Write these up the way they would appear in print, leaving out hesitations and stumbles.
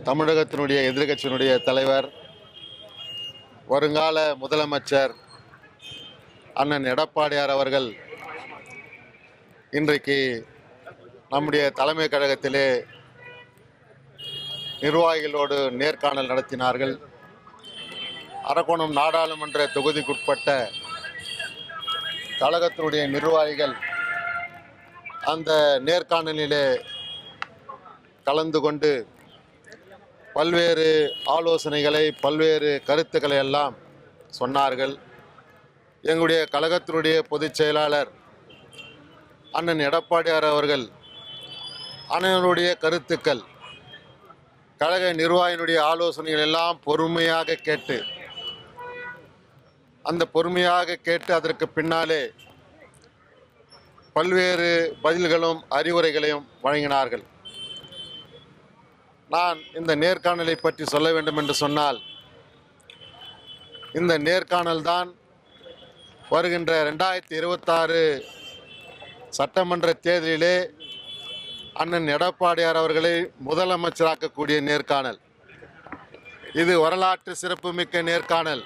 தமிழகத்தினுடைய எதிர்க்கட்சியினுடைய தலைவர், வருங்கால முதலமைச்சர் அண்ணன் எடப்பாடியார் அவர்கள் இன்றைக்கு நம்முடைய தலைமை கழகத்திலே நிர்வாகிகளோடு நேர்காணல் நடத்தினார்கள். அரக்கோணம் நாடாளுமன்ற தொகுதிக்குட்பட்ட கழகத்தினுடைய நிர்வாகிகள் அந்த நேர்காணலிலே கலந்து கொண்டு பல்வேறு ஆலோசனைகளை, பல்வேறு கருத்துக்களை எல்லாம் சொன்னார்கள். எங்களுடைய கழகத்தினுடைய பொதுச் செயலாளர் அண்ணன் எடப்பாடியார் அவர்கள் அனைவருடைய கருத்துக்கள், கழக நிர்வாகியினுடைய ஆலோசனைகள் எல்லாம் பொறுமையாக கேட்டு அதற்கு பின்னாலே பல்வேறு பதில்களும் அறிவுரைகளையும் வழங்கினார்கள். நான் இந்த நேர்காணலை பற்றி சொல்ல வேண்டும் என்று சொன்னால், இந்த நேர்காணல் தான் வருகின்ற 2026 சட்டமன்ற தேர்தலிலே அண்ணன் எடப்பாடியார் அவர்களை முதலமைச்சராக்கக்கூடிய நேர்காணல். இது வரலாற்று சிறப்புமிக்க நேர்காணல்.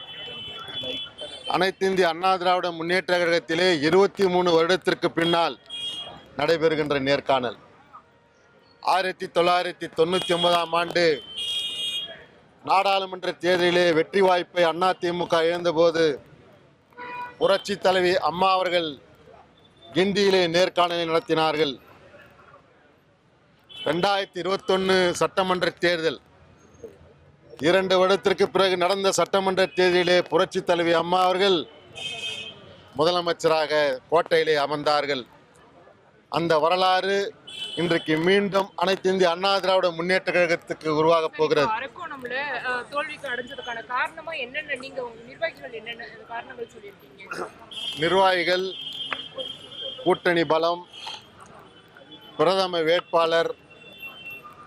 அனைத்து இந்திய அண்ணா திராவிட முன்னேற்ற கழகத்திலே 23 வருடத்திற்கு பின்னால் நடைபெறுகின்ற நேர்காணல். 1999ஆம் ஆண்டு நாடாளுமன்ற தேர்தலிலே வெற்றி வாய்ப்பை அதிமுக இழந்தபோது புரட்சி தலைவி அம்மா அவர்கள் கிண்டியிலே நேர்காணலை நடத்தினார்கள். 2021 சட்டமன்ற தேர்தல், 2 வருடத்திற்கு பிறகு நடந்த சட்டமன்ற தேர்தலிலே புரட்சி தலைவி அம்மா அவர்கள் முதலமைச்சராக கோட்டையிலே அமர்ந்தார்கள். அந்த வரலாறு இன்றைக்கு மீண்டும் அனைத்து இந்திய அண்ணா திராவிட முன்னேற்ற கழகத்துக்கு உருவாக போகிறது. அரக்கோணம்ல தோல்விக்கு அடைஞ்சதுக்கான காரணமா என்னென்ன நீங்க நிர்வாகிகள் என்னென்ன காரணங்கள் சொல்லியிருக்கீங்க? நிர்வாகிகள் கூட்டணி பலம், பிரதம வேட்பாளர்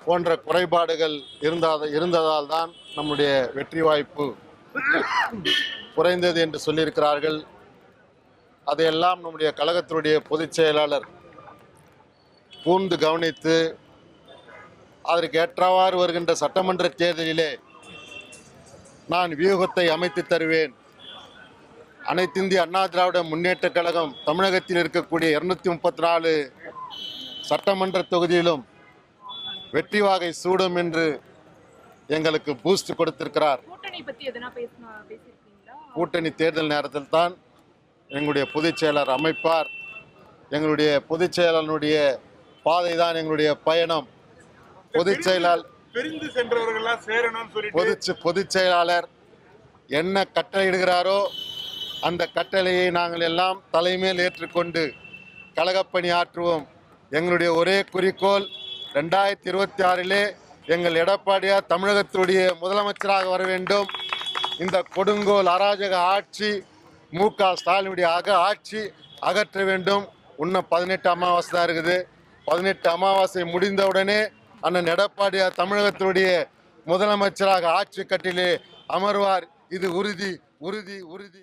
போன்ற குறைபாடுகள் இருந்ததால் தான் நம்முடைய வெற்றி வாய்ப்பு குறைந்தது என்று சொல்லியிருக்கிறார்கள். அதையெல்லாம் நம்முடைய கழகத்தினுடைய பொதுச் செயலாளர் கூர்ந்து கவனித்து அதற்கு ஏற்றவாறு வருகின்ற சட்டமன்ற தேர்தலிலே நான் வியூகத்தை அமைத்து தருவேன். அனைத்து இந்திய அண்ணா திராவிட முன்னேற்ற கழகம் தமிழகத்தில் இருக்கக்கூடிய 234 சட்டமன்ற தொகுதியிலும் வெற்றி வாகை சூடும் என்று எங்களுக்கு பூஸ்ட் கொடுத்திருக்கிறார். கூட்டணி தேர்தல் நேரத்தில் தான் எங்களுடைய பொதுச் செயலர் அமைப்பார். எங்களுடைய பொதுச் செயலாளருடைய பாதை தான் எங்களுடைய பயணம். பொதுச் செயலாளர் என்ன கட்டளையிடுகிறாரோ அந்த கட்டளையை நாங்கள் எல்லாம் தலைமையில் ஏற்றுக்கொண்டு கழகப்பணி ஆற்றுவோம். எங்களுடைய ஒரே குறிக்கோள் 2026 எங்கள் எடப்பாடியார் தமிழகத்துடைய முதலமைச்சராக வர வேண்டும். இந்த கொடுங்கோல் அராஜக ஆட்சி, மு.க. ஸ்டாலினுடைய ஆட்சி அகற்ற வேண்டும். இன்னும் 18 அமாவாசை தான் இருக்குது. 18 அமாவாசை முடிந்தவுடனே அண்ணன் எடப்பாடியார் தமிழகத்தினுடைய முதலமைச்சராக ஆட்சி கட்டிலே அமர்வார். இது உறுதி, உறுதி, உறுதி.